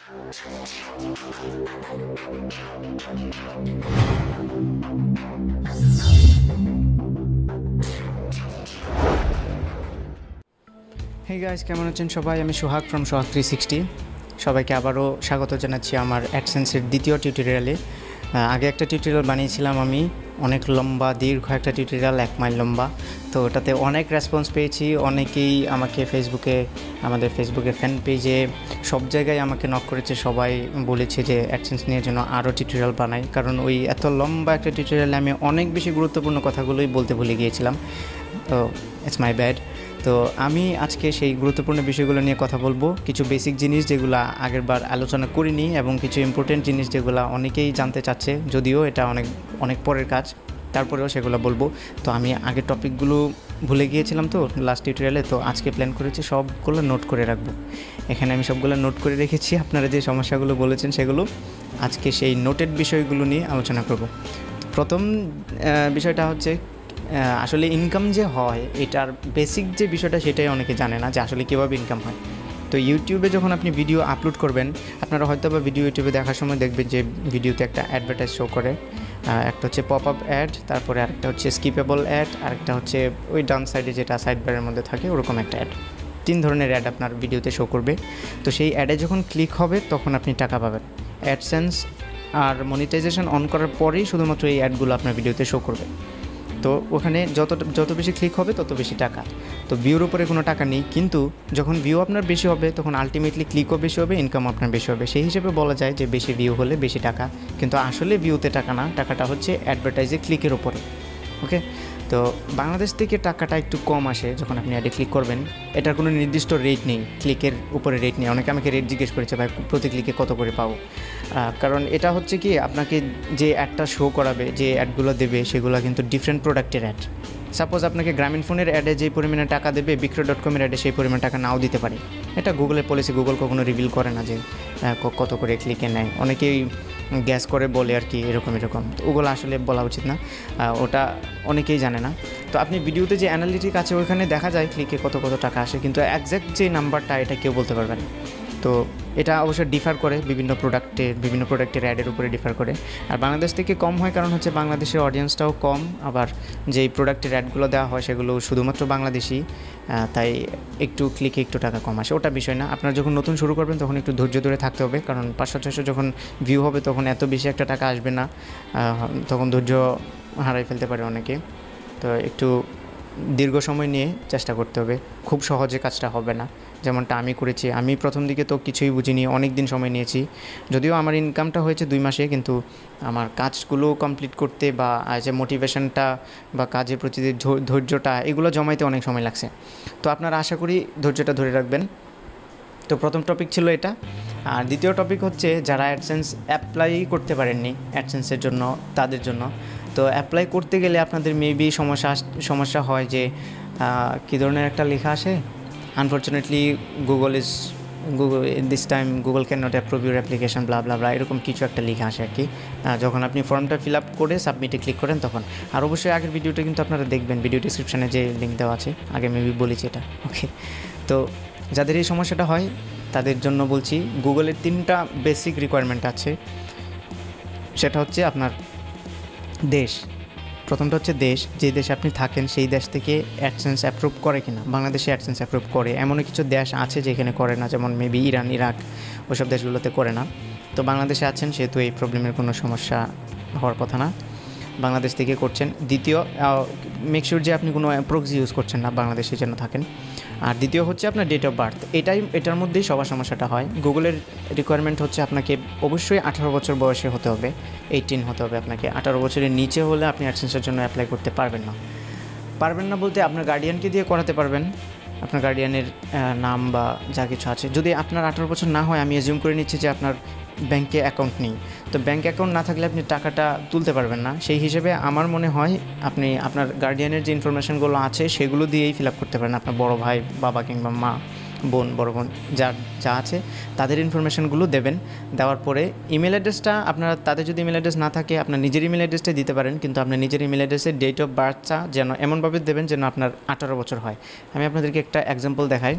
Hey guys, কেমন আছেন সবাই? আমি সোহাগ ফ্রম সোহাগ 360। সবাইকে আবারও স্বাগত জানাচ্ছি আমার অ্যাডসেন্সের দ্বিতীয় টিউটোরিয়ালে। আগে একটা টিউটোরিয়াল বানিয়েছিলাম আমি, অনেক লম্বা দীর্ঘ একটা টিউটোরিয়াল, 1 মাইল লম্বা। তো ওটাতে অনেক রেসপন্স পেয়েছি। অনেকেই আমাকে আমাদের ফেসবুকে ফ্যান পেজে সব জায়গায় আমাকে নক করেছে। সবাই বলেছে যে অ্যাডসেন্স নিয়ে যেন আরও টিউটোরিয়াল বানাই, কারণ ওই এত লম্বা একটা টিউটোরিয়ালে আমি অনেক বেশি গুরুত্বপূর্ণ কথাগুলোই বলতে ভুলে গিয়েছিলাম। তো ইটস মাই ব্যাড। তো আমি আজকে সেই গুরুত্বপূর্ণ বিষয়গুলো নিয়ে কথা বলবো। কিছু বেসিক জিনিস যেগুলো আগেরবার আলোচনা করিনি, এবং কিছু ইম্পর্টেন্ট জিনিস যেগুলো অনেকেই জানতে চাচ্ছে, যদিও এটা অনেক পরের কাজ, তারপরেও সেগুলো বলবো। তো আমি আগের টপিকগুলো ভুলে গিয়েছিলাম তো লাস্ট টিউটোরিয়ালে, তো আজকে প্ল্যান করেছি সবগুলো নোট করে রাখবো। এখানে আমি সবগুলো নোট করে রেখেছি। আপনারা যে সমস্যাগুলো বলেছেন সেগুলো আজকে সেই নোটেড বিষয়গুলো নিয়ে আলোচনা করব। প্রথম বিষয়টা হচ্ছে আসলে ইনকাম যে হয় এটার বেসিক যে বিষয়টা সেটাই অনেকে জানে না, যে আসলে কীভাবে ইনকাম হয়। তো ইউটিউবে যখন আপনি ভিডিও আপলোড করবেন, আপনারা হয়তো বা ভিডিও ইউটিউবে দেখার সময় দেখবেন যে ভিডিওতে একটা অ্যাডভার্টাইজ শো করে। একটা হচ্ছে পপ আপ অ্যাড, তারপরে আরেকটা হচ্ছে স্কিপেবল অ্যাড, আরেকটা হচ্ছে ওই ডান সাইডে যেটা সাইড বারের মধ্যে থাকে ওরকম একটা অ্যাড। 3 ধরনের অ্যাড আপনার ভিডিওতে শো করবে। তো সেই অ্যাডে যখন ক্লিক হবে তখন আপনি টাকা পাবেন। অ্যাডসেন্স আর মনিটাইজেশন অন করার পরেই শুধুমাত্র এই অ্যাডগুলো আপনার ভিডিওতে শো করবে। তো ওখানে যত বেশি ক্লিক হবে তত বেশি টাকা। তো ভিউর উপরে কোনো টাকা নেই, কিন্তু যখন ভিউ আপনার বেশি হবে তখন আলটিমেটলি ক্লিকও বেশি হবে, ইনকাম আপনার বেশি হবে। সেই হিসেবে বলা যায় যে বেশি ভিউ হলে বেশি টাকা, কিন্তু আসলে ভিউতে টাকা না, টাকাটা হচ্ছে অ্যাডভার্টাইজে ক্লিকের উপরে। ওকে, তো বাংলাদেশ থেকে টাকাটা একটু কম আসে যখন আপনি অ্যাডে ক্লিক করবেন। এটার কোনো নির্দিষ্ট রেট নেই, ক্লিকের উপরে রেট নেই। অনেকে আমাকে রেট জিজ্ঞেস করেছে, ভাই প্রতি ক্লিকে কত করে পাবো? কারণ এটা হচ্ছে কি, আপনাকে যে অ্যাডটা শো করাবে, যে অ্যাডগুলো দেবে সেগুলো কিন্তু ডিফারেন্ট প্রোডাক্টের অ্যাড। সাপোজ আপনাকে গ্রামীণ ফোনের অ্যাডে যেই পরিমাণে টাকা দেবে, বিক্রয়.com-এর অ্যাডে সেই পরিমাণ টাকা নাও দিতে পারে। এটা গুগলের পলিসি, গুগল কখনো রিভিল করে না যে কত করে ক্লিকে নেয়। অনেকেই গ্যাস করে বলে আর কি, এরকম। তো ওগুলো আসলে বলা উচিত না, ওটা অনেকেই জানে না। তো আপনি ভিডিওতে যে অ্যানালিটিক আছে ওইখানে দেখা যায় ক্লিকে কত টাকা আসে, কিন্তু একজ্যাক্ট যে নাম্বারটা এটা কেউ বলতে পারবে না। তো এটা অবশ্যই ডিফার করে বিভিন্ন প্রোডাক্টের অ্যাডের উপরে ডিফার করে। আর বাংলাদেশ থেকে কম হয় কারণ হচ্ছে বাংলাদেশের অডিয়েন্সটাও কম, আবার যেই প্রোডাক্টের অ্যাডগুলো দেওয়া হয় সেগুলো শুধুমাত্র বাংলাদেশি, তাই একটু ক্লিকে একটু টাকা কম আসে। ওটা বিষয় না। আপনারা যখন নতুন শুরু করবেন তখন একটু ধৈর্য ধরে থাকতে হবে, কারণ 500-600 যখন ভিউ হবে তখন এত বেশি একটা টাকা আসবে না, তখন ধৈর্য হারাই ফেলতে পারে অনেকে। তো একটু দীর্ঘ সময় নিয়ে চেষ্টা করতে হবে, খুব সহজে কাজটা হবে না, যেমনটা আমি করেছি। আমি প্রথম দিকে তো কিছুই বুঝিনি, অনেক দিন সময় নিয়েছি। যদিও আমার ইনকামটা হয়েছে 2 মাসে, কিন্তু আমার কাজগুলো কমপ্লিট করতে বা যে মোটিভেশনটা বা কাজের প্রতি ধৈর্যটা, এগুলো জমাইতে অনেক সময় লাগছে। তো আপনারা আশা করি ধৈর্যটা ধরে রাখবেন। তো প্রথম টপিক ছিল এটা। আর দ্বিতীয় টপিক হচ্ছে যারা অ্যাডসেন্স অ্যাপ্লাই করতে পারেননি অ্যাডসেন্সের জন্য, তাদের জন্য। তো অ্যাপ্লাই করতে গেলে আপনাদের মেবি সমস্যা হয় যে কী ধরনের একটা লেখা আসে, unfortunately Google this time Google can not approve your application blah blah blah, এরকম কিছু একটা লেখা আসে আর কি, যখন আপনি ফর্মটা ফিল আপ করে সাবমিটে ক্লিক করেন তখন। আর অবশ্যই আগের ভিডিওটা কিন্তু আপনারা দেখবেন, ভিডিও ডিসক্রিপশানে যে লিঙ্ক দেওয়া আছে, আগে মেবি বলেছি এটা। ওকে, তো যাদের এই সমস্যাটা হয় তাদের জন্য বলছি, গুগলের 3টা বেসিক রিকোয়ারমেন্ট আছে। সেটা হচ্ছে আপনার দেশ, প্রথমটা হচ্ছে দেশ, যে দেশে আপনি থাকেন সেই দেশ থেকে অ্যাডসেন্স অ্যাপ্রুভ করে কিনা। বাংলাদেশে অ্যাডসেন্স অ্যাপ্রুভ করে, এমনও কিছু দেশ আছে যেখানে করে না, যেমন মেবি ইরান, ইরাক, ওইসব দেশগুলোতে করে না। তো বাংলাদেশে আছেন সেহেতু এই প্রবলেমের কোনো সমস্যা হওয়ার কথা না, বাংলাদেশ থেকে করছেন। দ্বিতীয়, মেক শিওর যে আপনি কোনো প্রক্সি ইউজ করছেন না, বাংলাদেশে যেন থাকেন। আর দ্বিতীয় হচ্ছে আপনার ডেট অফ বার্থ, এটার মধ্যেই সবার সমস্যাটা হয়। গুগলের রিকোয়ারমেন্ট হচ্ছে আপনাকে অবশ্যই 18 বছর বয়সে হতে হবে, 18 হতে হবে আপনাকে। 18 বছরের নিচে হলে আপনি অ্যাডসেন্সের জন্য অ্যাপ্লাই করতে পারবেন না বলতে আপনার গার্ডিয়ানকে দিয়ে করাতে পারবেন, আপনার গার্ডিয়ানের নাম বা যা কিছু আছে। যদি আপনার 18 বছর না হয়, আমি অ্যাজিউম করে নিচ্ছি যে আপনার ব্যাঙ্কে অ্যাকাউন্ট নেই, তো ব্যাঙ্ক অ্যাকাউন্ট না থাকলে আপনি টাকাটা তুলতে পারবেন না। সেই হিসেবে আমার মনে হয় আপনি আপনার গার্ডিয়ানের যে ইনফরমেশানগুলো আছে সেগুলো দিয়েই ফিল আপ করতে পারেন। আপনার বড় ভাই, বাবা কিংবা মা, বড় বোন যা আছে তাদের ইনফরমেশানগুলো দেবেন। দেওয়ার পরে ইমেল অ্যাড্রেসটা আপনারা, তাদের যদি ইমেল অ্যাড্রেস না থাকে আপনার নিজের ইমেল অ্যাড্রেসটাই দিতে পারেন, কিন্তু আপনার নিজের ইমেল অ্যাড্রেসের ডেট অফ বার্থটা যেন এমনভাবে দেবেন যেন আপনার 18 বছর হয়। আমি আপনাদেরকে একটা এক্সাম্পল দেখাই।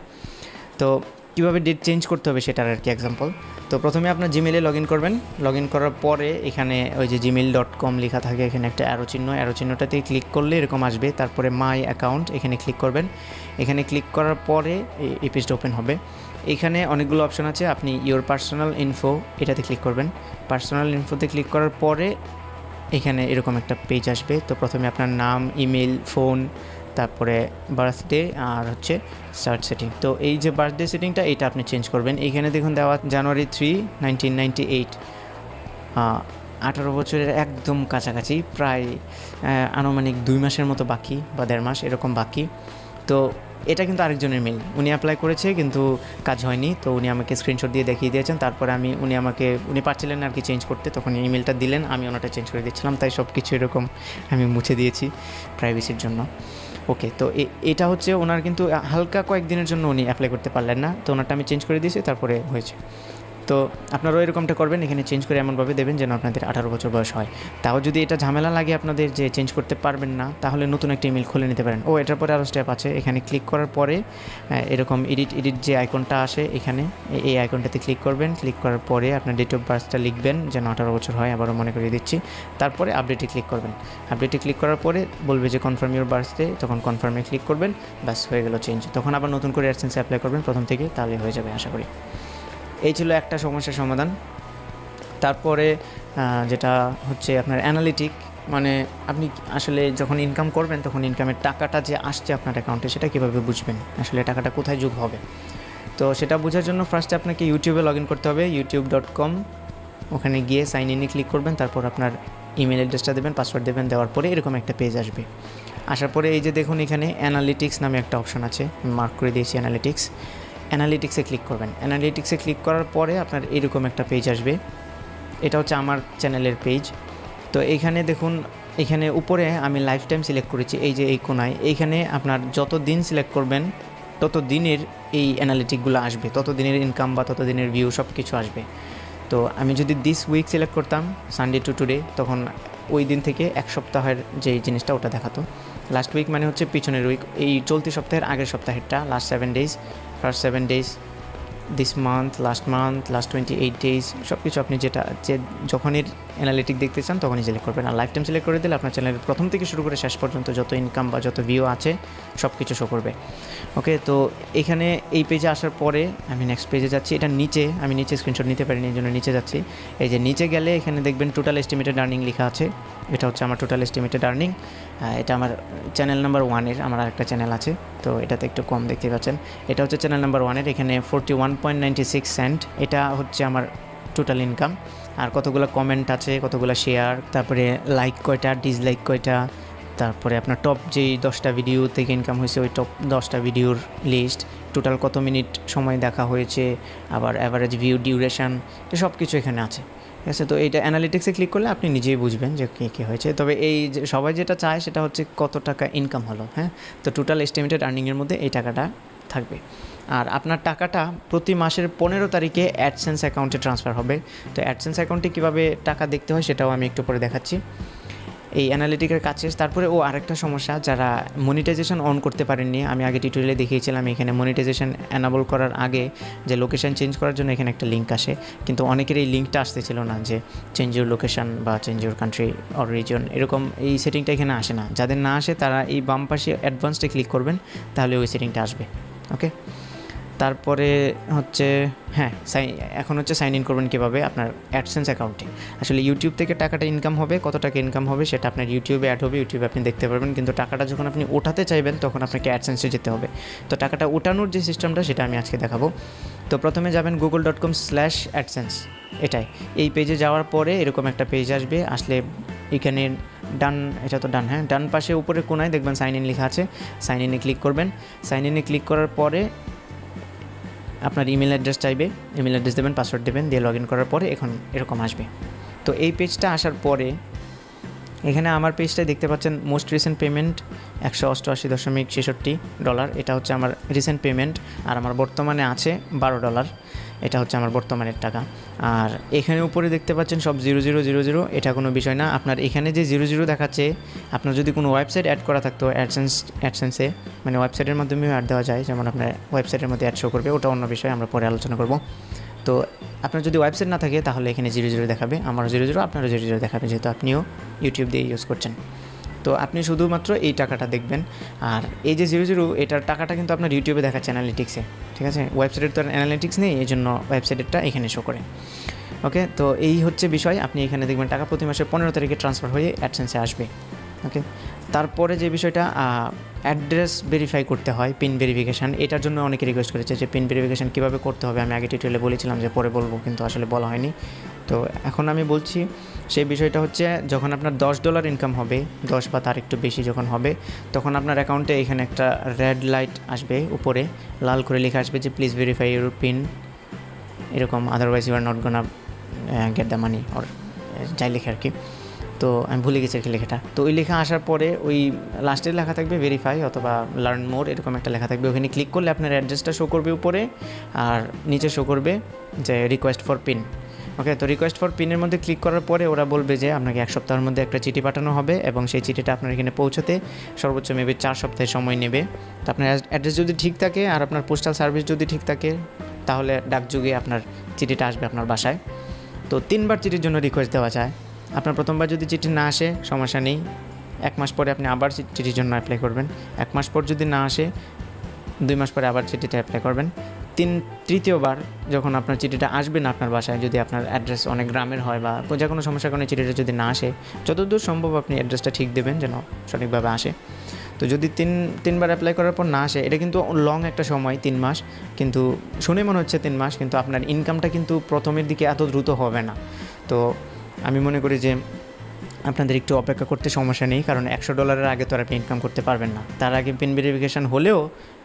তো কীভাবে ডেট চেঞ্জ করতে হবে সেটার আর কি এক্সাম্পল। তো প্রথমে আপনার জিমেলে লগ ইন করবেন, লগ ইন করার পরে এখানে ওই যে gmail.com লেখা থাকে, এখানে একটা অ্যারো চিহ্নটাতে ক্লিক করলে এরকম আসবে। তারপরে মাই অ্যাকাউন্ট এখানে ক্লিক করবেন। এখানে ক্লিক করার পরে এই পেজটা ওপেন হবে। এখানে অনেকগুলো অপশন আছে, আপনি ইওর পার্সোনাল ইনফো এটাতে ক্লিক করবেন। পার্সোনাল ইনফোতে ক্লিক করার পরে এখানে এরকম একটা পেজ আসবে। তো প্রথমে আপনার নাম, ইমেল, ফোন, তারপরে বার্থডে আর হচ্ছে স্টার্ট সেটিং। তো এই যে বার্থডে সেটিংটা এটা আপনি চেঞ্জ করবেন। এইখানে দেখুন দেওয়া January 3, 1998, 18 বছরের একদম কাছাকাছি, প্রায় আনুমানিক 2 মাসের মতো বাকি বা 1.5 মাস এরকম বাকি। তো এটা কিন্তু আরেকজনের মেল, উনি অ্যাপ্লাই করেছে কিন্তু কাজ হয়নি। তো উনি আমাকে স্ক্রিনশট দিয়ে দেখিয়ে দিয়েছেন। তারপরে উনি পারছিলেন আর কি চেঞ্জ করতে, তখন ইমেলটা দিলেন, আমি ওনাটা চেঞ্জ করে দিচ্ছিলাম। তাই সব কিছু এরকম আমি মুছে দিয়েছি প্রাইভেসির জন্য। ওকে, তো এটা হচ্ছে ওনার কিন্তু হালকা কয়েকদিনের জন্য উনি অ্যাপ্লাই করতে পারলেন না, তো ওনারটা আমি চেঞ্জ করে দিয়েছি, তারপরে হয়েছে। তো আপনারাও এরকমটা করবেন, এখানে চেঞ্জ করে এমনভাবে দেবেন যেন আপনাদের 18 বছর বয়স হয়। তাও যদি এটা ঝামেলা লাগে আপনাদের যে চেঞ্জ করতে পারবেন না, তাহলে নতুন একটা ইমেল খুলে নিতে পারেন। এটার পরে আরও স্টেপ আছে। এখানে ক্লিক করার পরে এরকম এডিট যে আইকনটা আসে, এখানে এই আইকনটাতে ক্লিক করবেন। ক্লিক করার পরে আপনার ডেট অফ বার্থটা লিখবেন যেন 18 বছর হয়, আবারও মনে করিয়ে দিচ্ছি। তারপরে আপডেটে ক্লিক করবেন। আপডেটে ক্লিক করার পরে বলবে যে কনফার্ম ইউর বার্থডে, তখন কনফার্মে ক্লিক করবেন, ব্যাস হয়ে গেল চেঞ্জ। তখন আবার নতুন করে অ্যাডসেন্সে অ্যাপ্লাই করবেন প্রথম থেকে, তাহলে হয়ে যাবে আশা করি। এই ছিল একটা সমস্যার সমাধান। তারপরে যেটা হচ্ছে আপনার অ্যানালিটিক, মানে আপনি আসলে যখন ইনকাম করবেন তখন ইনকামের টাকাটা যে আসছে আপনার অ্যাকাউন্টে সেটা কীভাবে বুঝবেন, আসলে টাকাটা কোথায় যোগ হবে। তো সেটা বোঝার জন্য ফার্স্টে আপনাকে ইউটিউবে লগ ইন করতে হবে, youtube.com। ওখানে গিয়ে সাইন ইনে ক্লিক করবেন। তারপর আপনার ইমেল অ্যাড্রেসটা দেবেন, পাসওয়ার্ড দেবেন। দেওয়ার পরে এরকম একটা পেজ আসবে। আসার পরে এই যে দেখুন এখানে অ্যানালিটিক্স নামে একটা অপশন আছে, মার্ক করে দিয়েছি অ্যানালিটিক্সে ক্লিক করবেন। অ্যানালিটিক্সে ক্লিক করার পরে আপনার এরকম একটা পেজ আসবে। এটা হচ্ছে আমার চ্যানেলের পেজ। তো এইখানে দেখুন, এখানে উপরে আমি লাইফ টাইম সিলেক্ট করেছি, এই যে এই কোনায়। এইখানে আপনার যত দিন সিলেক্ট করবেন তত দিনের এই অ্যানালিটিকগুলো আসবে, তত দিনের ইনকাম বা তত দিনের ভিউ সব কিছু আসবে। তো আমি যদি দিস উইক সিলেক্ট করতাম, সানডে টু টুডে, তখন ওই দিন থেকে এক সপ্তাহের যে জিনিসটা ওটা দেখাতো। লাস্ট উইক মানে হচ্ছে পিছনের উইক, এই চলতি সপ্তাহের আগের সপ্তাহেরটা, last 7 days, first 7 days, this month, last 28 days, সব কিছু আপনি যখনই অ্যানালিটিক দেখতে চান তখনই সিলেক্ট করবেন। আর লাইফ টাইম সিলেক্ট করে দিলে আপনার চ্যানেলের প্রথম থেকে শুরু করে শেষ পর্যন্ত যত ইনকাম বা যত ভিউ আছে সব কিছু শো করবে। ওকে, তো এখানে এই পেজে আসার পরে আমি নেক্সট পেজে যাচ্ছি। এটা আমি নিচে স্ক্রিনশট নিতে পারিনি, এই জন্য নিচে যাচ্ছি। এই যে নিচে গেলে এখানে দেখবেন টোটাল এস্টিমেটেড আর্নিং লেখা আছে। এটা হচ্ছে আমার টোটাল এস্টিমেটেড আর্নিং। এটা আমার চ্যানেল নাম্বার 1-এর, আমার আরেকটা চ্যানেল আছে, তো এটাতে একটু কম দেখতে পাচ্ছেন। এটা হচ্ছে চ্যানেল নাম্বার 1-এর, এখানে 41.96 সেন্ট, এটা হচ্ছে আমার টোটাল ইনকাম। আর কতগুলো কমেন্ট আছে, কতগুলো শেয়ার, তারপরে লাইক কয়টা, ডিসলাইক কয়টা, তারপরে আপনার টপ যেই 10টা ভিডিও থেকে ইনকাম হয়েছে ওই টপ 10টা ভিডিওর লিস্ট, টোটাল কত মিনিট সময় দেখা হয়েছে, আবার অ্যাভারেজ ভিউ ডিউরেশন, সব কিছু এখানে আছে। ঠিক আছে, তো এইটা অ্যানালিটিক্সে ক্লিক করলে আপনি নিজেই বুঝবেন যে কী হয়েছে। তবে এই যে সবাই যেটা চায় সেটা হচ্ছে কত টাকা ইনকাম হলো। হ্যাঁ, তো টোটাল এস্টিমেটেড আর্নিংয়ের মধ্যে এই টাকাটা থাকবে। আর আপনার টাকাটা প্রতি মাসের 15 তারিখে অ্যাডসেন্স অ্যাকাউন্টে ট্রান্সফার হবে। তো অ্যাডসেন্স অ্যাকাউন্টে কীভাবে টাকা দেখতে হয় সেটাও আমি একটু পরে দেখাচ্ছি। এই অ্যানালিটিকের কাজ শেষ। তারপরে আরেকটা সমস্যা, যারা মনিটাইজেশন অন করতে পারেননি, আমি আগে টিউটোরিয়ালে দেখিয়েছিলাম, এখানে মনিটাইজেশন অ্যানাবল করার আগে যে লোকেশন চেঞ্জ করার জন্য এখানে একটা লিঙ্ক আসে, কিন্তু অনেকের এই লিঙ্কটা আসতেছিল না, যে চেঞ্জ ইউর লোকেশন বা change your country or reason, এরকম এই সেটিংটা এখানে আসে না। যাদের না আসে তারা এই বাম পাশে অ্যাডভান্সডে ক্লিক করবেন, তাহলে ওই সেটিংটা আসবে। ওকে, তারপরে হচ্ছে এখন হচ্ছে সাইন ইন করবেন কীভাবে আপনার অ্যাডসেন্স অ্যাকাউন্টে। আসলে ইউটিউব থেকে টাকাটা ইনকাম হবে, কত টাকা ইনকাম হবে সেটা আপনার ইউটিউবে অ্যাড হবে, ইউটিউবে আপনি দেখতে পারবেন। কিন্তু টাকাটা যখন আপনি ওঠাতে চাইবেন তখন আপনাকে অ্যাডসেন্সে যেতে হবে। তো টাকাটা ওঠানোর যে সিস্টেমটা সেটা আমি আজকে দেখাবো। তো প্রথমে যাবেন google.com/AdSense, এই পেজে যাওয়ার পরে এরকম একটা পেজ আসবে। আসলে এখানে ডান পাশে উপরে কোনায় দেখবেন সাইন ইন লেখা আছে, সাইন ইনে ক্লিক করবেন। সাইন ইনে ক্লিক করার পরে আপনার ইমেল অ্যাড্রেস চাইবে, ইমেল অ্যাড্রেস দেবেন, পাসওয়ার্ড দেবেন, দিয়ে লগ ইন করার পরে এখন এরকম আসবে। তো এই পেজটা আসার পরে এখানে আমার পেজটায় দেখতে পাচ্ছেন মোস্ট রিসেন্ট পেমেন্ট $188.66, এটা হচ্ছে আমার রিসেন্ট পেমেন্ট। আর আমার বর্তমানে আছে $12। এটা হচ্ছে আমার বর্তমানের টাকা। আর এখানে উপরে দেখতে পাচ্ছেন সব 0000, এটা কোনো বিষয় না। আপনার এখানে যে 00 দেখাচ্ছে, আপনার যদি কোনো ওয়েবসাইট অ্যাড করা থাকতো অ্যাডসেন্সে, মানে ওয়েবসাইটের মাধ্যমেও অ্যাড দেওয়া যায়, যেমন আপনার ওয়েবসাইটের মধ্যে অ্যাড শো করবে, ওটা অন্য বিষয়, আমরা পরে আলোচনা করব। তো আপনার যদি ওয়েবসাইট না থাকে তাহলে এখানে 00 দেখাবে, আমারও 00, আপনারও 00 দেখাবে, যেহেতু আপনিও ইউটিউব দিয়ে ইউজ করছেন। তো আপনি শুধুমাত্র এই টাকাটা দেখবেন। আর এই যে 00, এটার টাকাটা কিন্তু আপনার ইউটিউবে দেখাচ্ছে অ্যানালিটিক্সে, ঠিক আছে? ওয়েবসাইটের তো অ্যানালিটিক্স নেই, এই জন্য ওয়েবসাইটেরটা এখানে শো করে। ওকে, তো এই হচ্ছে বিষয়। আপনি এখানে দেখবেন টাকা প্রতি মাসের 15 তারিখে ট্রান্সফার হয়ে অ্যাডসেন্সে আসবে। ওকে, তারপরে যে বিষয়টা অ্যাড্রেস ভেরিফাই করতে হয়, পিন ভেরিফিকেশান, এটার জন্য অনেকে রিকোয়েস্ট করেছে যে পিন ভেরিফিকেশান কীভাবে করতে হবে। আমি আগে টিউটোরিয়ালে বলেছিলাম যে পরে বলবো, কিন্তু আসলে বলা হয়নি। তো এখন আমি বলছি, সেই বিষয়টা হচ্ছে যখন আপনার $10 ইনকাম হবে, 10 বা তার একটু বেশি যখন হবে, তখন আপনার অ্যাকাউন্টে এখানে একটা রেড লাইট আসবে, উপরে লাল করে লেখা আসবে যে প্লিজ ভেরিফাই ইউর পিন, এরকম, otherwise you are not gonna get the money, or যাই লেখা আর কি। তো আমি ভুলে গেছি আর কি লেখাটা। তো ওই লেখা আসার পরে ওই লাস্টে লেখা থাকবে ভেরিফাই অথবা লার্ন মোর, এরকম একটা লেখা থাকবে। ওখানে ক্লিক করলে আপনার অ্যাড্রেসটা শো করবে উপরে, আর নিচে শো করবে যে রিকোয়েস্ট ফর পিন। ওকে, তো রিকোয়েস্ট ফর পিনের মধ্যে ক্লিক করার পরে ওরা বলবে যে আপনাকে 1 সপ্তাহের মধ্যে একটা চিঠি পাঠানো হবে, এবং সেই চিঠিটা আপনার এখানে পৌঁছতে সর্বোচ্চ মেবি 4 সপ্তাহের সময় নেবে। তো আপনার অ্যাড্রেস যদি ঠিক থাকে আর আপনার পোস্টাল সার্ভিস যদি ঠিক থাকে, তাহলে ডাকযোগে আপনার চিঠিটা আসবে আপনার বাসায়। তো 3বার চিঠির জন্য রিকোয়েস্ট দেওয়া যায়। আপনার প্রথমবার যদি চিঠি না আসে, সমস্যা নেই, 1 মাস পরে আপনি আবার চিঠির জন্য অ্যাপ্লাই করবেন। 1 মাস পর যদি না আসে, 2 মাস পরে আবার চিঠিটা অ্যাপ্লাই করবেন। তৃতীয়বার যখন আপনার চিঠিটা আসবে না আপনার বাসায়, যদি আপনার অ্যাড্রেস অনেক গ্রামের হয় বা যে কোনো সমস্যার কারণে চিঠিটা যদি না আসে, যতদূর সম্ভব আপনি অ্যাড্রেসটা ঠিক দেবেন যেন সঠিকভাবে আসে। তো যদি তিনবার অ্যাপ্লাই করার পর না আসে, এটা কিন্তু লং একটা সময়, 3 মাস, কিন্তু শুনে মনে হচ্ছে 3 মাস, কিন্তু আপনার ইনকামটা কিন্তু প্রথমের দিকে এত দ্রুত হবে না। তো আমি মনে করি যে আপনাদের একটু অপেক্ষা করতে সমস্যা নেই, কারণ $100 আগে তো আর আপনি ইনকাম করতে পারবেন না। তার আগে পিন ভেরিফিকেশান হলেও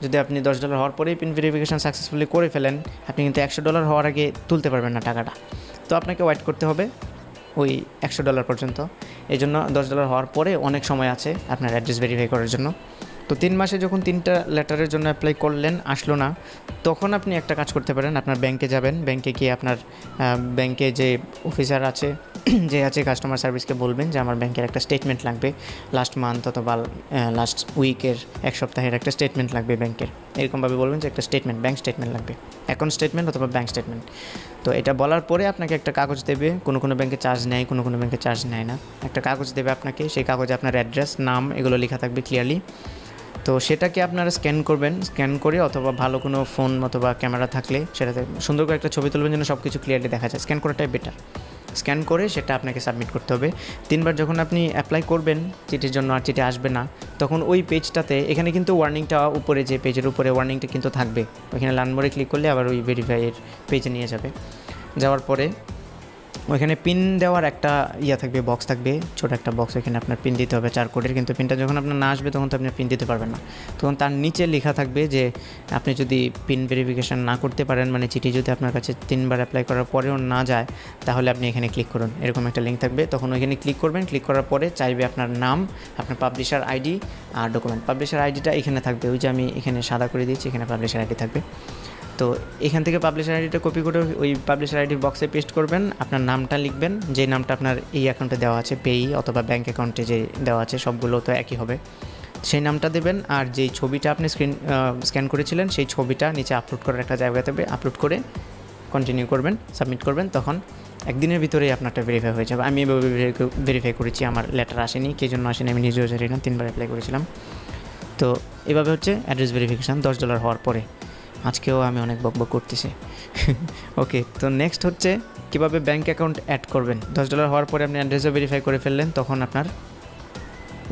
যদি আপনি $10 হওয়ার পরেই পিন ভেরিফিকেশান সাকসেসফুলি করে ফেলেন, আপনি কিন্তু $100 হওয়ার আগে তুলতে পারবেন না টাকাটা। তো আপনাকে ওয়েট করতে হবে ওই $100 পর্যন্ত। এই জন্য $10 হওয়ার পরে অনেক সময় আছে আপনার অ্যাড্রেস ভেরিফাই করার জন্য। তো 3 মাসে যখন 3টা লেটারের জন্য অ্যাপ্লাই করলেন, আসলো না, তখন আপনি একটা কাজ করতে পারেন। আপনার ব্যাংকে যাবেন, ব্যাংকে গিয়ে আপনার ব্যাংকে যে অফিসার আছে, যে আছে কাস্টমার সার্ভিসকে বলবেন যে আমার ব্যাংকের একটা স্টেটমেন্ট লাগবে, লাস্ট মান্থ অথবা লাস্ট উইকের, 1 সপ্তাহের একটা স্টেটমেন্ট লাগবে ব্যাংকের, এরকমভাবে বলবেন যে একটা স্টেটমেন্ট, ব্যাংক স্টেটমেন্ট লাগবে, অ্যাকাউন্ট স্টেটমেন্ট অথবা ব্যাংক স্টেটমেন্ট। তো এটা বলার পরে আপনাকে একটা কাগজ দেবে, কোনো ব্যাংকে চার্জ নেয়, কোনো ব্যাংকে চার্জ নেয় না। একটা কাগজ দেবে আপনাকে, সেই কাগজে আপনার অ্যাড্রেস, নাম, এগুলো লেখা থাকবে ক্লিয়ারলি। তো সেটাকে আপনারা স্ক্যান করবেন, স্ক্যান করে অথবা ভালো কোনো ফোন অথবা ক্যামেরা থাকলে সেটাতে সুন্দর করে একটা ছবি তুলবেন যেন সব কিছু ক্লিয়ারলি দেখা যায়। স্ক্যান করাটাই বেটার। স্ক্যান করে সেটা আপনাকে সাবমিট করতে হবে। 3বার যখন আপনি অ্যাপ্লাই করবেন চিঠির জন্য আর চিঠি আসবে না, তখন ওই পেজটাতে, এখানে কিন্তু ওয়ার্নিংটা উপরে, যে পেজের উপরে ওয়ার্নিংটা কিন্তু থাকবে, ওইখানে লার্ন মোরে ক্লিক করলে আবার ওই ভেরিফাইয়ের পেজে নিয়ে যাবে। যাওয়ার পরে ওইখানে পিন দেওয়ার একটা থাকবে, বক্স থাকবে, ছোটো একটা বক্স, ওইখানে আপনার পিন দিতে হবে 4 কোডের। কিন্তু পিনটা যখন আপনার না আসবে তখন তো আপনি পিন দিতে পারবেন না। তখন তার নিচে লেখা থাকবে যে আপনি যদি পিন ভেরিফিকেশান না করতে পারেন, মানে চিঠি যদি আপনার কাছে 3বার অ্যাপ্লাই করার পরেও না যায়, তাহলে আপনি এখানে ক্লিক করুন, এরকম একটা লিঙ্ক থাকবে। তখন ওইখানে ক্লিক করবেন, ক্লিক করার পরে চাইবে আপনার নাম, আপনার পাবলিশার আইডি আর ডকুমেন্ট। পাবলিশার আইডিটা এখানে থাকবে, ওই যে আমি এখানে সাদা করে দিয়েছি, এখানে পাবলিশার আইডি থাকবে। তো এখান থেকে পাবলিশার আইডিটা কপি করে ওই পাবলিশার আইডির বক্সে পেস্ট করবেন, আপনার নামটা লিখবেন, যে নামটা আপনার এই অ্যাকাউন্টে দেওয়া আছে, পেই অথবা ব্যাঙ্ক অ্যাকাউন্টে যে দেওয়া আছে, সবগুলো তো একই হবে, সেই নামটা দেবেন। আর যেই ছবিটা আপনি স্ক্যান করেছিলেন, সেই ছবিটা নিচে আপলোড করার একটা জায়গা দেবে, আপলোড করে কন্টিনিউ করবেন, সাবমিট করবেন। তখন 1 দিনের ভিতরেই আপনারটা ভেরিফাই হয়ে যাবে। আমি এভাবে ভেরিফাই করেছি, আমার লেটার আসেনি, কে জন্য আসেনি আমি নিজেও জানি না, 3বার অ্যাপ্লাই করেছিলাম। তো এভাবে হচ্ছে অ্যাড্রেস ভেরিফিকেশান $10 হওয়ার পরে। আজকেও আমি অনেক বকবক করতেছি। ওকে, তো নেক্সট হচ্ছে কীভাবে ব্যাঙ্ক অ্যাকাউন্ট অ্যাড করবেন। $10 হওয়ার পরে আপনি অ্যাড্রেসও ভেরিফাই করে ফেললেন, তখন আপনার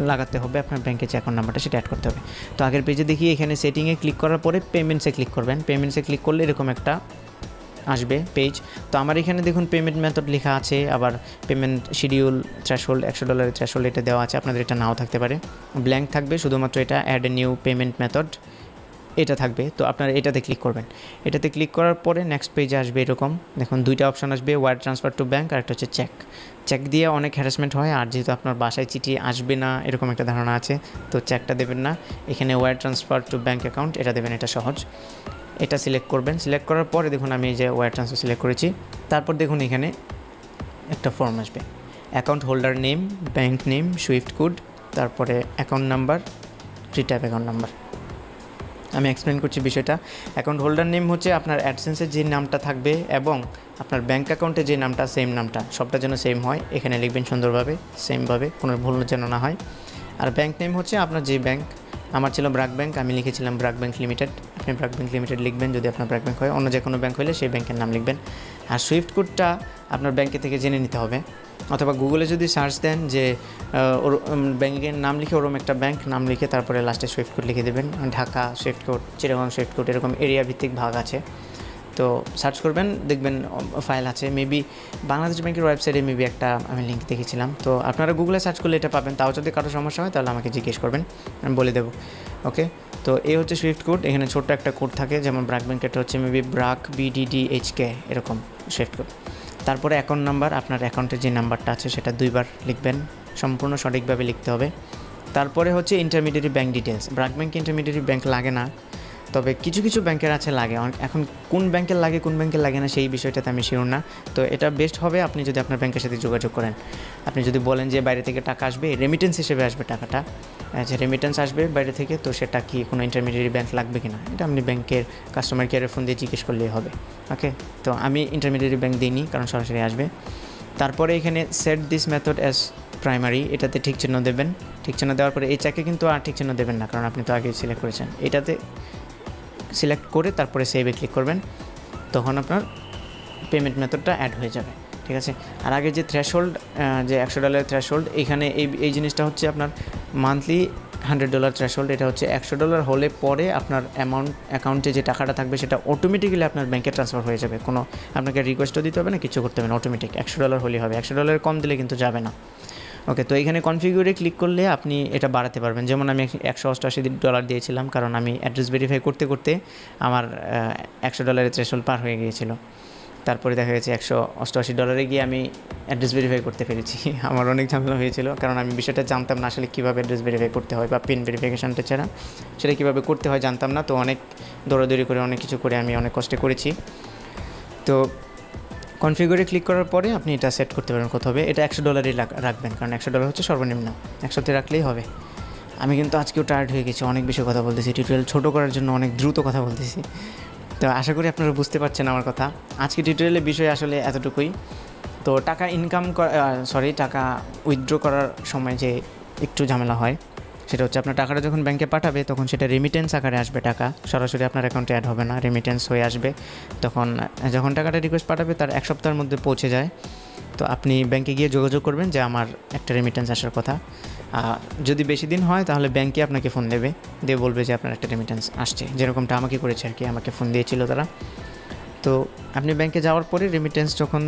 লাগাতে হবে আপনার ব্যাঙ্কের যে অ্যাকাউন্ট নাম্বারটা, সেটা অ্যাড করতে হবে। তো আগের পেজে দেখি, এখানে সেটিংয়ে ক্লিক করার পরে পেমেন্টসে ক্লিক করবেন। পেমেন্টসে ক্লিক করলে এরকম একটা আসবে পেজ। তো আমার এখানে দেখুন পেমেন্ট মেথড লেখা আছে, আবার পেমেন্ট শিডিউল, থ্রেশহোল্ড, $100 থ্রেশহোল্ড এটা দেওয়া আছে, আপনাদের এটা নাও থাকতে পারে, ব্ল্যাঙ্ক থাকবে, শুধুমাত্র এটা add a new payment method এটা থাকবে। তো আপনারা এটাতে ক্লিক করবেন। এটাতে ক্লিক করার পরে নেক্সট পেজে আসবে এরকম, দেখুন 2টা অপশান আসবে, ওয়ায়ার ট্রান্সফার টু ব্যাঙ্ক আর একটা হচ্ছে চেক দিয়ে অনেক হ্যারাসমেন্ট হয়, আর যেহেতু আপনার বাসায় চিঠি আসবে না এরকম একটা ধারণা আছে, তো চেকটা দেবেন না, এখানে wire transfer to bank account এটা দেবেন, এটা সহজ। এটা সিলেক্ট করবেন। সিলেক্ট করার পরে দেখুন আমি এই যে ওয়্যার ট্রান্সফার সিলেক্ট করেছি। তারপর দেখুন এখানে একটা ফর্ম আসবে, account holder name, bank name, swift code, তারপরে account number, retype account number. আমি এক্সপ্লেন করছি বিষয়টা। অ্যাকাউন্ট হোল্ডার নেম হচ্ছে আপনার অ্যাডসেন্সের যে নামটা থাকবে এবং আপনার ব্যাঙ্ক অ্যাকাউন্টে যে নামটা, সেম নামটা, সবটা যেন সেম হয়, এখানে লিখবেন সুন্দরভাবে, সেমভাবে, কোনো ভুল যেন না হয়। আর ব্যাঙ্ক নেম হচ্ছে আপনার যে ব্যাঙ্ক, আমার ছিল ব্রাক ব্যাঙ্ক, আমি লিখেছিলাম ব্রাক ব্যাঙ্ক লিমিটেড, আপনি ব্রাক ব্যাঙ্ক লিমিটেড লিখবেন যদি আপনার ব্রাক ব্যাঙ্ক হয়। অন্য যে কোনো ব্যাঙ্ক হলে সেই ব্যাঙ্কের নাম লিখবেন। আর সুইফট কোডটা আপনার ব্যাঙ্কে থেকে জেনে নিতে হবে, অথবা গুগলে যদি সার্চ দেন যে ওর ব্যাঙ্কের নাম লিখে ওরকম একটা ব্যাঙ্ক নাম লিখে তারপরে লাস্টে সুইফট কোড লিখে দেবেন। Dhaka Swift code, Chittagong Swift code, এরকম এরিয়া ভিত্তিক ভাগ আছে। তো সার্চ করবেন, দেখবেন ফাইল আছে। মেবি বাংলাদেশ ব্যাংকের ওয়েবসাইটে মেবি একটা আমি লিঙ্ক দেখেছিলাম। তো আপনারা গুগলে সার্চ করলে এটা পাবেন। তাও যদি কারো সমস্যা হয় তাহলে আমাকে জিজ্ঞেস করবেন, আমি বলে দেবো। ওকে, তো এই হচ্ছে সুইফট কোড। এখানে ছোট্ট একটা কোড থাকে, যেমন ব্রাক ব্যাংকেরটা হচ্ছে মেবি ব্রাক BDDHK, এরকম সুইফট কোড। তারপরে অ্যাকাউন্ট নাম্বার, আপনার অ্যাকাউন্টের যে নাম্বারটা আছে সেটা 2বার লিখবেন, সম্পূর্ণ সঠিকভাবে লিখতে হবে। তারপরে হচ্ছে intermediate bank details. BRAC bank intermediate bank লাগে না, তবে কিছু কিছু ব্যাংকের আছে লাগে। এখন কোন ব্যাংকের লাগে কোন ব্যাংকের লাগে না সেই বিষয়টাতে আমি শিওর না। তো এটা বেস্ট হবে আপনি যদি আপনার ব্যাংকের সাথে যোগাযোগ করেন। আপনি যদি বলেন যে বাইরে থেকে টাকা আসবে, রেমিটেন্স হিসেবে আসবে টাকাটা, যে রেমিটেন্স আসবে বাইরে থেকে, তো সেটা কি কোনো ইন্টারমিডিয়েট ব্যাংক লাগবে কিনা, এটা আপনি ব্যাংকের কাস্টমার কেয়ারে ফোন দিয়ে জিজ্ঞেস করলেই হবে। ওকে, তো আমি ইন্টারমিডিয়েট ব্যাংক দিইনি, কারণ সরাসরি আসবে। তারপরে এখানে said this method as primary, এটাতে ঠিক চিহ্ন দেবেন। ঠিক চিহ্ন দেওয়ার পরে এই চাকে কিন্তু আর ঠিক চিহ্ন দেবেন না, কারণ আপনি তো আগেই সিলেক্ট করেছেন। এটাতে সিলেক্ট করে তারপরে সেভে ক্লিক করবেন, তখন আপনার পেমেন্ট মেথডটা অ্যাড হয়ে যাবে। ঠিক আছে। আর আগে যে থ্রেশহোল্ড, যে $100 থ্রেশহোল্ড, এখানে এই জিনিসটা হচ্ছে আপনার মান্থলি $100 থ্রেশহোল্ড। এটা হচ্ছে $100 হলে পরে আপনার অ্যাকাউন্টে যে টাকাটা থাকবে সেটা অটোমেটিক্যালি আপনার ব্যাংকে ট্রান্সফার হয়ে যাবে। কোনো আপনাকে রিকোয়েস্টও দিতে হবে না, কিছু করতে হবে না, অটোমেটিক $100 হলেই হবে। $100 কম দিলে কিন্তু যাবে না। ওকে, তো এখানে কনফিগারে ক্লিক করলে আপনি এটা বাড়াতে পারবেন। যেমন আমি $188 দিয়েছিলাম, কারণ আমি অ্যাড্রেস ভেরিফাই করতে করতে আমার $100 থ্রেশহোল্ড পার হয়ে গিয়েছিল। তারপরে দেখা গেছে $188 গিয়ে আমি অ্যাড্রেস ভেরিফাই করতে পেরেছি। আমার অনেক ঝামেলা হয়েছিল, কারণ আমি বিষয়টা জানতাম না আসলে কীভাবে অ্যাড্রেস ভেরিফাই করতে হয়, বা পিন ভেরিফিকেশানটা ছাড়া সেটা কীভাবে করতে হয় জানতাম না। তো অনেক দৌড়াদৌড়ি করে অনেক কিছু করে আমি অনেক কষ্টে করেছি। তো কনফিগারে ক্লিক করার পরে আপনি এটা সেট করতে পারেন কত হবে। এটা $100 রাখবেন, কারণ $100 হচ্ছে সর্বনিম্ন, 100তে রাখলেই হবে। আমি কিন্তু আজকেও টায়ার্ড হয়ে গেছি, অনেক বেশি কথা বলতেছি, টিউটোরিয়াল ছোটো করার জন্য অনেক দ্রুত কথা বলতেছি। তো আশা করি আপনারা বুঝতে পারছেন আমার কথা। আজকে টিউটোরিয়ালের বিষয় আসলে এতটুকুই। তো টাকা টাকা উইথড্র করার সময় যে একটু ঝামেলা হয়, সেটা হচ্ছে আপনার টাকাটা যখন ব্যাংকে পাঠাবে তখন সেটা রেমিটেন্স আকারে আসবে, টাকা সরাসরি আপনার অ্যাকাউন্টে অ্যাড হবে না, রেমিটেন্স হয়ে আসবে। তখন যখন টাকাটা রিকোয়েস্ট পাঠাবে তার 1 সপ্তাহের মধ্যে পৌঁছে যায়। তো আপনি ব্যাংকে গিয়ে যোগাযোগ করবেন যে আমার একটা রেমিটেন্স আসার কথা। যদি বেশি দিন হয় তাহলে ব্যাংকে আপনাকে ফোন দেবে, দিয়ে বলবে যে আপনার একটা রেমিটেন্স আসছে, যেরকমটা আমাকে করেছে আর কি, আমাকে ফোন দিয়েছিল তারা। তো আপনি ব্যাংকে যাওয়ার পরে রেমিটেন্স যখন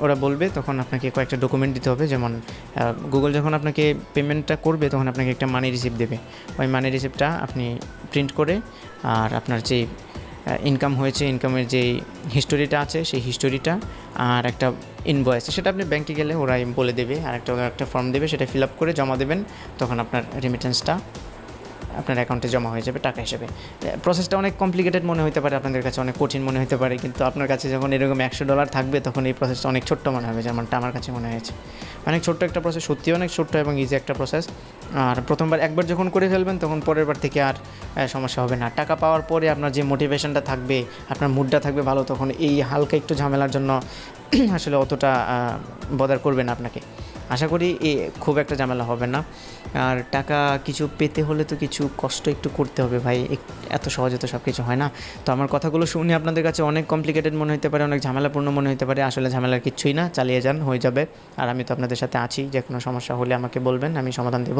ওরা বলবে তখন আপনাকে কয়েকটা ডকুমেন্ট দিতে হবে। যেমন গুগল যখন আপনাকে পেমেন্টটা করবে তখন আপনাকে একটা মানি রিসিপ্ট দেবে। ওই মানি রিসিপ্টটা আপনি প্রিন্ট করে, আর আপনার যেই ইনকাম হয়েছে, ইনকামের যেই হিস্টোরিটা আছে সেই হিস্টোরিটা, আর একটা ইনভয়েস, সেটা আপনি ব্যাংকে গেলে ওরাই বলে দেবে, আর একটা ফর্ম দেবে, সেটা ফিল আপ করে জমা দেবেন। তখন আপনার রেমিটেন্সটা আপনার অ্যাকাউন্টে জমা হয়ে যাবে টাকা হিসেবে। প্রসেসটা অনেক কমপ্লিকেটেড মনে হতে পারে, আপনাদের কাছে অনেক কঠিন মনে হতে পারে, কিন্তু আপনার কাছে যখন এরকম $100 থাকবে তখন এই প্রসেসটা অনেক ছোট্ট মনে হবে, যেমনটা আমার কাছে মনে হয়েছে। অনেক ছোট্ট একটা প্রসেস, সত্যিই অনেক ছোট্ট এবং ইজি একটা প্রসেস। আর একবার যখন করে ফেলবেন তখন পরের বার থেকে আর সমস্যা হবে না। টাকা পাওয়ার পরে আপনার যে মোটিভেশনটা থাকবে, আপনার মুডটা থাকবে ভালো, তখন এই হালকা একটু ঝামেলার জন্য আসলে অতটা বদার করবে না আপনাকে। আশা করি খুব একটা ঝামেলা হবে না। আর টাকা কিছু পেতে হলে তো কিছু কষ্ট একটু করতে হবে ভাই, এত সহজে তো সব কিছু হয় না। তো আমার কথাগুলো শুনে আপনাদের কাছে অনেক কমপ্লিকেটেড মনে হতে পারে, অনেক ঝামেলাপূর্ণ মনে হতে পারে, আসলে ঝামেলার কিচ্ছুই না, চালিয়ে যান, হয়ে যাবে। আর আমি তো আপনাদের সাথে আছি, যে কোনো সমস্যা হলে আমাকে বলবেন, আমি সমাধান দেব।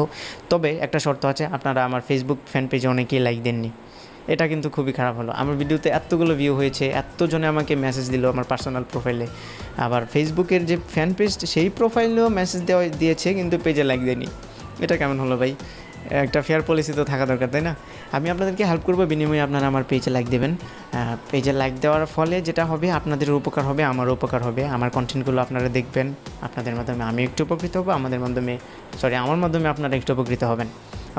তবে একটা শর্ত আছে, আপনারা আমার ফেসবুক ফ্যান পেজে অনেকেই লাইক দেননি, এটা কিন্তু খুবই খারাপ হলো। আমার ভিডিওতে এতগুলো ভিউ হয়েছে, এতজনে আমাকে মেসেজ দিল আমার পার্সোনাল প্রোফাইলে, আবার ফেসবুকের যে ফ্যান পেজ সেই প্রোফাইলেও মেসেজ দিয়েছে, কিন্তু পেজে লাইক দেয়নি। এটা কেমন হলো ভাই? একটা ফেয়ার পলিসি তো থাকা দরকার, তাই না? আমি আপনাদেরকে হেল্প করবো, বিনিময়ে আপনারা আমার পেজে লাইক দেবেন। পেজে লাইক দেওয়ার ফলে যেটা হবে, আপনাদের উপকার হবে, আমারও উপকার হবে। আমার কন্টেন্টগুলো আপনারা দেখবেন, আপনাদের মাধ্যমে আমি একটু উপকৃত হবো, আমার মাধ্যমে আপনারা একটু উপকৃত হবেন।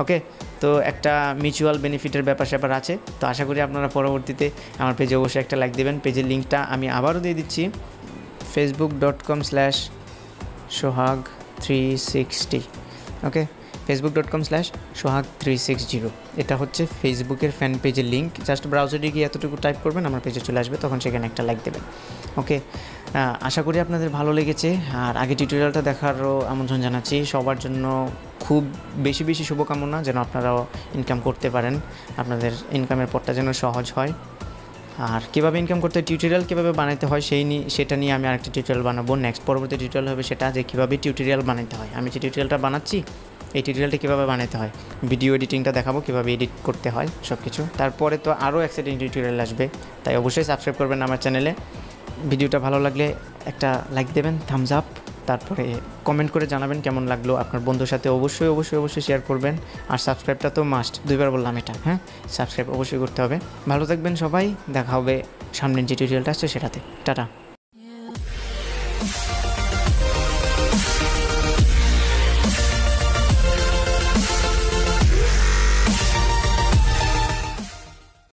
ওকে, তো একটা মিউচুয়াল বেনিফিটের ব্যাপার স্যাপার আছে। তো আশা করি আপনারা পরবর্তীতে আমার পেজে অবশ্যই একটা লাইক দেবেন। পেজের লিঙ্কটা আমি আবারও দিয়ে দিচ্ছি, facebook.com/sohag360। ওকে, facebook.com/sohag360। এটা হচ্ছে ফেসবুকের ফ্যান পেজের লিঙ্ক। জাস্ট ব্রাউজারে গিয়ে এতটুকু টাইপ করবেন, আমার পেজে চলে আসবে, তখন সেখানে একটা লাইক দেবেন। ওকে, আশা করি আপনাদের ভালো লেগেছে। আর আগে টিউটোরিয়ালটা দেখারও আমন্ত্রণ জানাচ্ছি। সবার জন্য খুব বেশি বেশি শুভকামনা যেন আপনারাও ইনকাম করতে পারেন, আপনাদের ইনকামের পথটা যেন সহজ হয়। আর কীভাবে ইনকাম করতে হয়, টিউটোরিয়াল কীভাবে বানাতে হয় সেটা নিয়ে আমি আরেকটা টিউটোরিয়াল বানাবো। নেক্সট পরবর্তী টিউটোরিয়াল হবে সেটা, যে কীভাবে টিউটোরিয়াল বানাতে হয়। আমি যে টিউটোরিয়ালটা বানাচ্ছি, এই টিউটোরিয়ালটা কীভাবে বানাতে হয়, ভিডিও এডিটিংটা দেখাবো, কীভাবে এডিট করতে হয় সব কিছু। তারপরে তো আরও এক্সাইটিং টিউটোরিয়াল আসবে, তাই অবশ্যই সাবস্ক্রাইব করবেন আমার চ্যানেলে। ভিডিওটা ভালো লাগলে একটা লাইক দেবেন, থামস আপ, তারপরে কমেন্ট করে জানাবেন কেমন লাগলো। আপনার বন্ধুর সাথে অবশ্যই অবশ্যই অবশ্যই শেয়ার করবেন। আর সাবস্ক্রাইবটা তো মাস্ট, দুইবার বললাম এটা, হ্যাঁ, সাবস্ক্রাইব অবশ্যই করতে হবে। ভালো থাকবেন সবাই, দেখা হবে সামনের যে টিউটোরিয়ালটা আসছে সেটাতে। টাটা।